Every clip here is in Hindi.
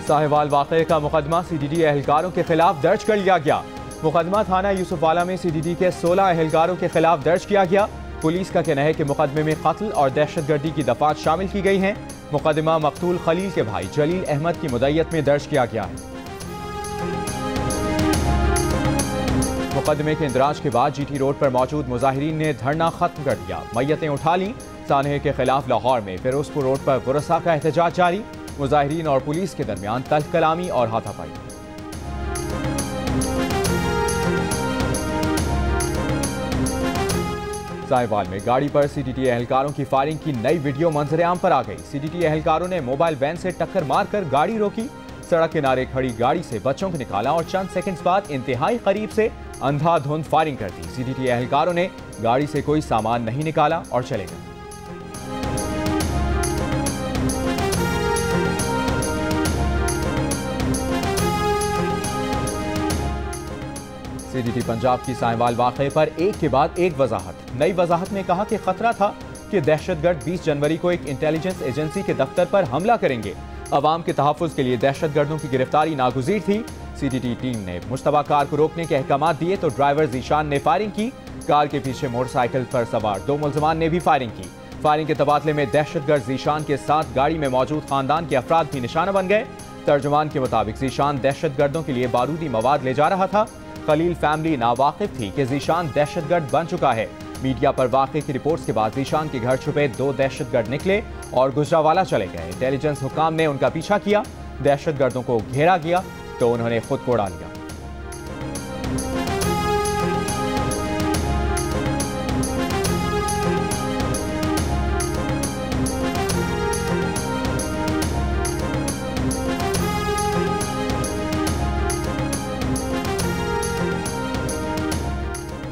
साहिवाल वाक़े का मुकदमा CDD एहलकारों के खिलाफ दर्ज कर लिया गया। मुकदमा थाना यूसुफवाला में CDD के 16 एहलकारों के खिलाफ दर्ज किया गया। पुलिस का कहना है कि मुकदमे में कत्ल और दहशतगर्दी की दफात शामिल की गई हैं। मुकदमा मकतूल खलील के भाई जलील अहमद की मुद्दत में दर्ज किया गया है। मुकदमे के इंदराज के बाद GT रोड पर मौजूद मुजाहिरीन ने धरना खत्म कर दिया। मैयतें उठा लीं। सानहे के खिलाफ लाहौर में फिरोजपुर रोड पर गुरसा का एहतजाज जारी। मुजाहिरीन और पुलिस के दरमियान तल्ख कलामी और हाथापाई। साहिवाल में गाड़ी पर CDD एहलकारों की फायरिंग की नई वीडियो मंजर-ए-आम पर आ गई। CDD एहलकारों ने मोबाइल वैन से टक्कर मारकर गाड़ी रोकी। सड़क किनारे खड़ी गाड़ी से बच्चों को निकाला और चंद सेकंड्स बाद इंतहाई करीब से अंधाधुंध फायरिंग कर दी। CDD एहलकारों ने गाड़ी से कोई सामान नहीं निकाला और चले गए। CDD पंजाब की साहिवाल वाक़े पर एक के बाद एक वजाहत। नई वजाहत में कहा कि खतरा था कि दहशतगर्द 20 जनवरी को एक इंटेलिजेंस एजेंसी के दफ्तर पर हमला करेंगे। अवाम के तहफ़्फ़ुज़ के लिए दहशतगर्दों की गिरफ्तारी नागुज़ीर थी। CDD टीम ने मुश्तबा कार को रोकने के अहकाम दिए तो ड्राइवर ज़ीशान ने फायरिंग की। कार के पीछे मोटरसाइकिल पर सवार 2 मुल्ज़िमान ने भी फायरिंग की। फायरिंग के तबादले में दहशतगर्द ज़ीशान के साथ गाड़ी में मौजूद खानदान के अफराद भी निशाना बन गए। तर्जुमान के मुताबिक ज़ीशान दहशतगर्दों के लिए बारूदी मवाद ले जा रहा था। खलील फैमिली नावाकिफ थी कि ज़ीशान दहशतगर्द बन चुका है। मीडिया पर वाक़े की रिपोर्ट्स के बाद ज़ीशान के घर छुपे 2 दहशतगर्द निकले और गुजरावाला चले गए। इंटेलिजेंस हुकाम ने उनका पीछा किया। दहशतगर्दों को घेरा गया तो उन्होंने खुद को उड़ा लिया।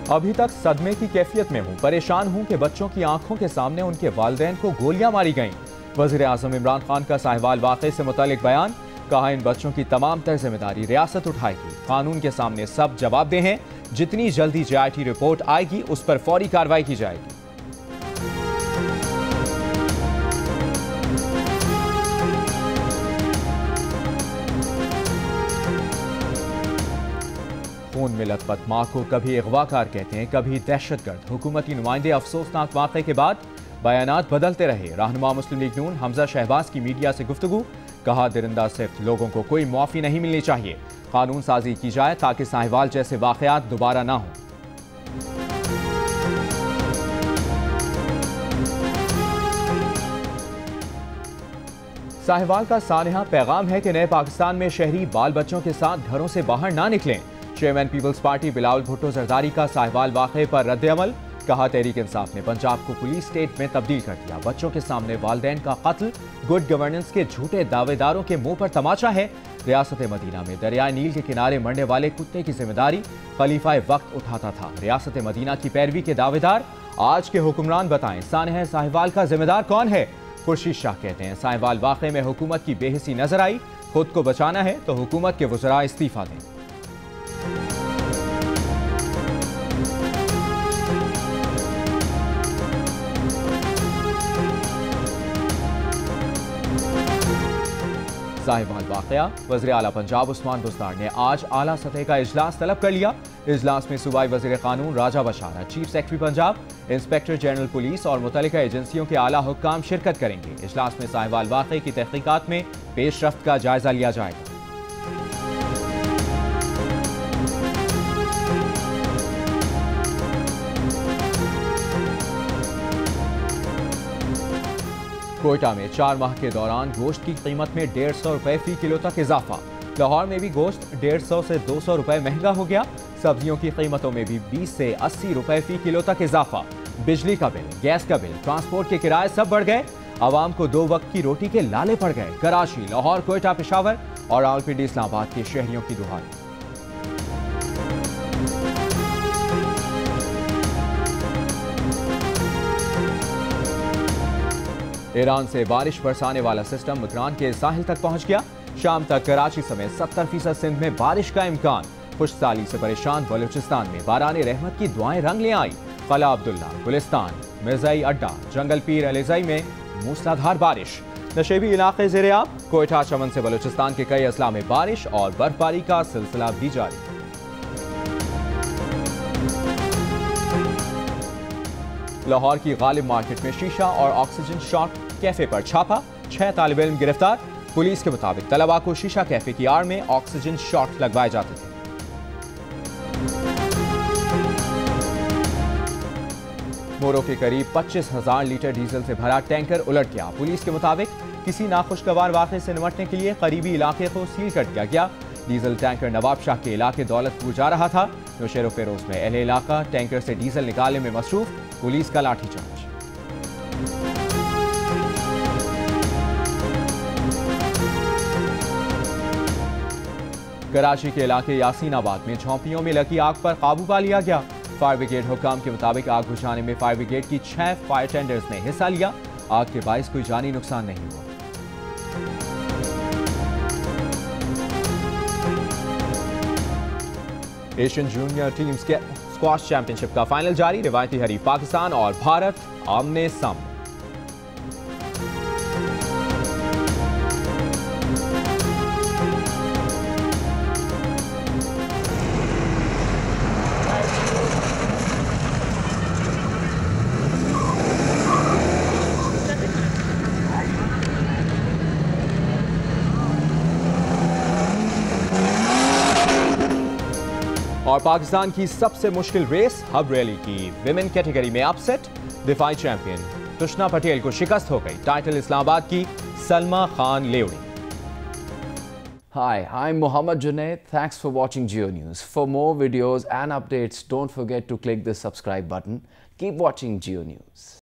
अभी तक सदमे की कैफियत में हूं, परेशान हूं कि बच्चों की आंखों के सामने उनके वालिदैन को गोलियां मारी गईं। वज़ीर आज़म इमरान खान का साहिवाल वाक़े से मुतालिक बयान। कहा इन बच्चों की तमाम तर जिम्मेदारी रियासत उठाएगी। कानून के सामने सब जवाबदेह हैं। जितनी जल्दी JIT रिपोर्ट आएगी उस पर फौरी कार्रवाई की जाएगी। खून में लथपथ मां को कभी अगवाकार कहते हैं, कभी दहशतगर्द। हुकूमती नुमाइंदे अफसोसनाक वाक़े के बाद बयानात बदलते रहे। रहनुमा मुस्लिम लीग नून हमजा शहबाज की मीडिया से गुफ्तगू। कहा दरिंदा सिर्फ लोगों को कोई मुआफ़ी नहीं मिलनी चाहिए। कानून साजी की जाए ताकि साहिवाल जैसे वाक़यात दोबारा ना हों। साहिवाल का सानहा पैगाम है कि नए पाकिस्तान में शहरी बाल बच्चों के साथ घरों से बाहर ना निकलें। Chairman peoples party Bilawal Bhutto Zardari का साहिवाल वाक़े पर रद्द-ए-अमल। कहा तहरीक इंसाफ ने पंजाब को पुलिस स्टेट में तब्दील कर दिया। बच्चों के सामने वालिदैन का कत्ल गुड गवर्नेंस के झूठे दावेदारों के मुंह पर तमाचा है। रियासत मदीना में दरियाए नील के किनारे मरने वाले कुत्ते की जिम्मेदारी खलीफा वक्त उठाता था। रियासत मदीना की पैरवी के दावेदार आज के हुक्मरान बताएं, सानहा साहिवाल का जिम्मेदार कौन है? खुर्शीद शाह कहते हैं साहिवाल वाक़े में हुकूमत की बेहिसी नजर आई। खुद को बचाना है तो हुकूमत के वज़रा इस्तीफा दें। साहिवाल वाक़या। वज़ीर आला पंजाब उस्मान बुज़दार ने आज आला सतह का इजलास तलब कर लिया। इजलास में सूबाई वज़ीर कानून Raja Bashara, chief secretary Punjab, inspector general police और मुतल्लिका एजेंसियों के आला हुक्काम शिरकत करेंगे। इजलास में साहिवाल वाक़े की तहक़ीक़ात में पेशरफ्त का जायजा लिया जाएगा। कोयटा में 4 माह के दौरान गोश्त की कीमत में 150 रुपए फी किलो तक इजाफा। लाहौर में भी गोश्त 150 से 200 रुपए महंगा हो गया। सब्जियों की कीमतों में भी 20 से 80 रुपए फी किलो तक इजाफा। बिजली का बिल, गैस का बिल, ट्रांसपोर्ट के किराए सब बढ़ गए। आवाम को 2 वक्त की रोटी के लाले पड़ गए। कराची, लाहौर, कोयटा, पेशावर और रावलपिंडी, इस्लामाबाद के शहरियों की दुहाई। ईरान से बारिश बरसाने वाला सिस्टम मकरान के साहिल तक पहुंच गया। शाम तक कराची समेत 70% सिंध में बारिश का इम्कान। खुशसाली से परेशान बलूचिस्तान में बाराने रहमत की दुआएं रंग ले आई। कला अब्दुल्ला, गुलिस्तान, मिर्जाई अड्डा, जंगल पीर अलीज़ई में मूसलाधार बारिश। नशेबी इलाके ज़ेर-ए-आब, कोयटा चमन से बलूचिस्तान के कई अजला में बारिश और बर्फबारी का सिलसिला भी जारी। लाहौर की गालिब मार्केट में शीशा और ऑक्सीजन शॉट कैफे पर छापा, 6 तालिब इल्म गिरफ्तार। पुलिस के मुताबिक तलबा को शीशा कैफे की आड़ में ऑक्सीजन शॉट लगवाए जाते थे। मोरो के करीब 25,000 लीटर डीजल से भरा टैंकर उलट गया। पुलिस के मुताबिक किसी नाखुशगवार वाक़े से निपटने के लिए करीबी इलाके को सील कर दिया गया। डीजल टैंकर नवाब शाह के इलाके दौलतपुर जा रहा था। नौशेरो फेरोज में अहले इलाका टैंकर से डीजल निकालने में मसरूफ, पुलिस का लाठीचार्ज। कराची के इलाके यासीनाबाद में झोंपड़ियों में लगी आग पर काबू पा लिया गया। फायर ब्रिगेड हुक्काम के मुताबिक आग बुझाने में फायर ब्रिगेड की 6 फायर टेंडर्स ने हिस्सा लिया। आग के बाइस कोई जानी नुकसान नहीं हुआ। Asian junior team squash championship का फाइनल जारी। रिवायती हरीफ पाकिस्तान और भारत आमने सामने। और पाकिस्तान की सबसे मुश्किल रेस हब रैली की विमेन कैटेगरी में अपसेट, दिफाई चैंपियन तुष्ना पटेल को शिकस्त हो गई। टाइटल इस्लामाबाद की Salma Khan लेवड़ी। Hi, I'm Mohammad Junaid. Thanks for watching Geo News. For more videos and updates, don't forget to click the subscribe button. Keep watching Geo News.